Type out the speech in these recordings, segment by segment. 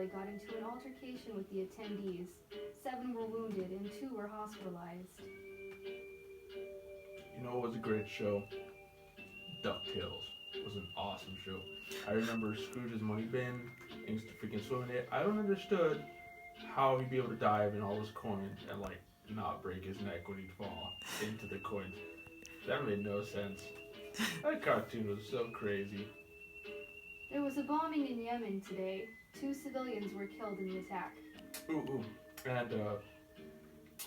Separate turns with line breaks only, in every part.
boy got into an altercation with the attendees. 7 were wounded and 2 were hospitalized.
You know what was a great show? DuckTales was an awesome show. I remember Scrooge's money bin. I used to freaking swim in it. I don't understood how he'd be able to dive in all those coins and like not break his neck when he'd fall into the coins. That made no sense. That cartoon was so crazy.
There was a bombing in Yemen today. 2 civilians were killed in the attack.
Ooh. And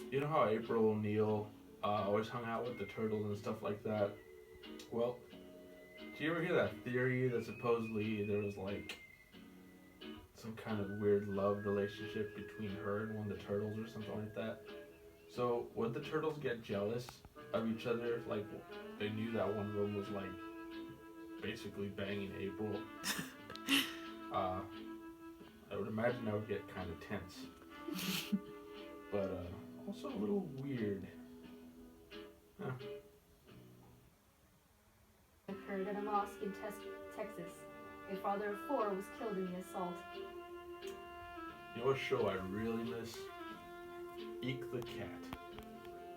you know how April O'Neil always hung out with the turtles and stuff like that? Well, did you ever hear that theory that supposedly there was like some kind of weird love relationship between her and one of the turtles or something like that? So would the turtles get jealous of each other if like they knew that one of them was like basically banging April? I would imagine that would get kind of tense, but also a little weird. Huh.
Occurred at a mosque in Texas. A father of 4 was killed in the assault.
You know what show I really miss? Eek the Cat.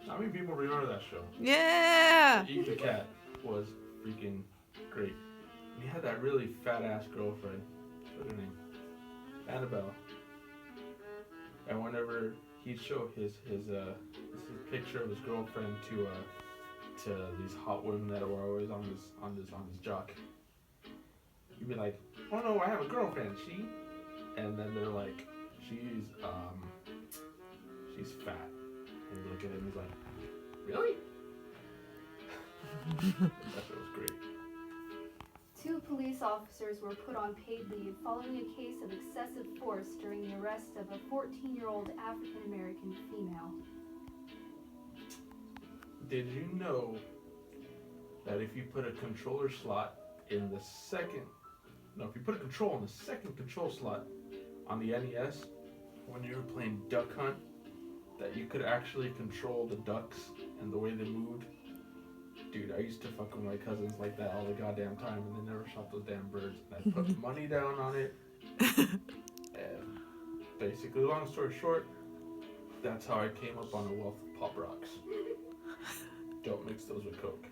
How many people remember that show?
Yeah!
Eek the Cat was freaking great. And he had that really fat ass girlfriend. What's her name? Annabelle. And whenever he'd show his picture of his girlfriend to these hot women that were always on his jock, he'd be like, "Oh no, I have a girlfriend. She," and then they're like, "She's fat." And you look at him, he's like, "Really?" That shit was great.
2 police officers were put on paid leave following a case of excessive force during the arrest of a 14-year-old African-American female.
Did you know that if you put a controller slot in the second, if you put a control in the second control slot on the NES when you were playing Duck Hunt, that you could actually control the ducks and the way they moved? Dude, I used to fuck with my cousins like that all the goddamn time, and they never shot those damn birds. And I put money down on it, and basically, long story short, that's how I came up on a wealth of Pop Rocks. Don't mix those with Coke.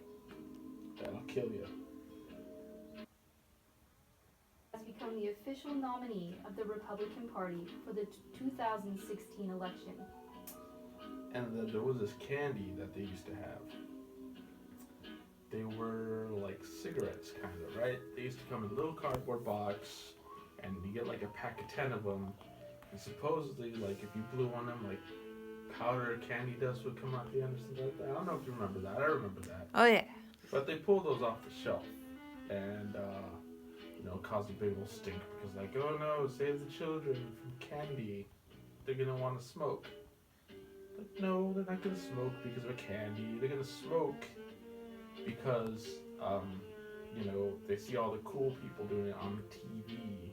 That'll kill you.
Has become the official nominee of the Republican Party for the 2016 election.
And then there was this candy that they used to have. They were like cigarettes, kind of, right? They used to come in a little cardboard box, and you get like a pack of 10 of them. And supposedly, like if you blew on them, like powder candy dust would come out the end or something like that. I don't know if you remember that. I remember that.
Oh, yeah.
But they pulled those off the shelf, and caused a big old stink because like, oh no, save the children from candy. They're gonna want to smoke. But no, they're not gonna smoke because of a candy. They're gonna smoke because they see all the cool people doing it on the TV.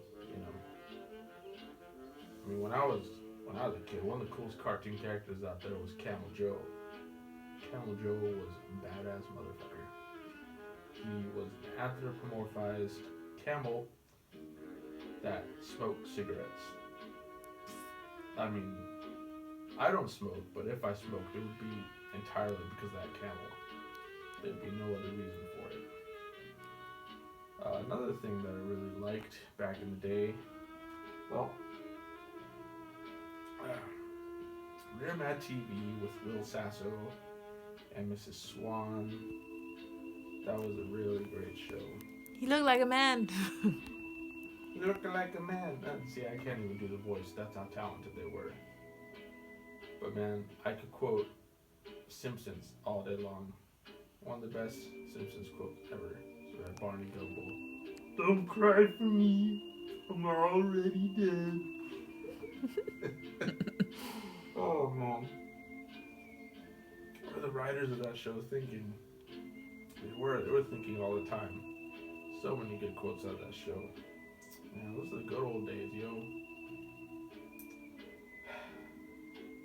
I mean, when I was a kid, one of the coolest cartoon characters out there was Camel Joe. Camel Joe was a badass motherfucker. He was an anthropomorphized camel that smoked cigarettes. I mean, I don't smoke, but if I smoked, it would be entirely because of that camel. There'd be no other reason for it. Another thing that I really liked back in the day, well, Rear Mad TV with Will Sasso and Mrs. Swan. That was a really great show.
He looked like a man.
Looking like a man. See, I can't even do the voice. That's how talented they were. But man, I could quote Simpsons all day long. One of the best Simpsons quotes ever is by Barney Gumble. Don't cry for me. I'm already dead. Oh man. What were the writers of that show thinking? They were thinking all the time. So many good quotes out of that show. Man, those are the good old days, yo.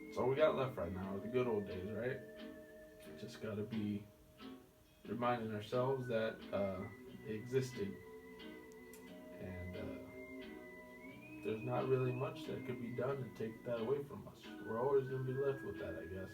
That's all we got left right now, are the good old days, right? Just gotta be reminding ourselves that they existed, and there's not really much that could be done to take that away from us. We're always going to be left with that, I guess.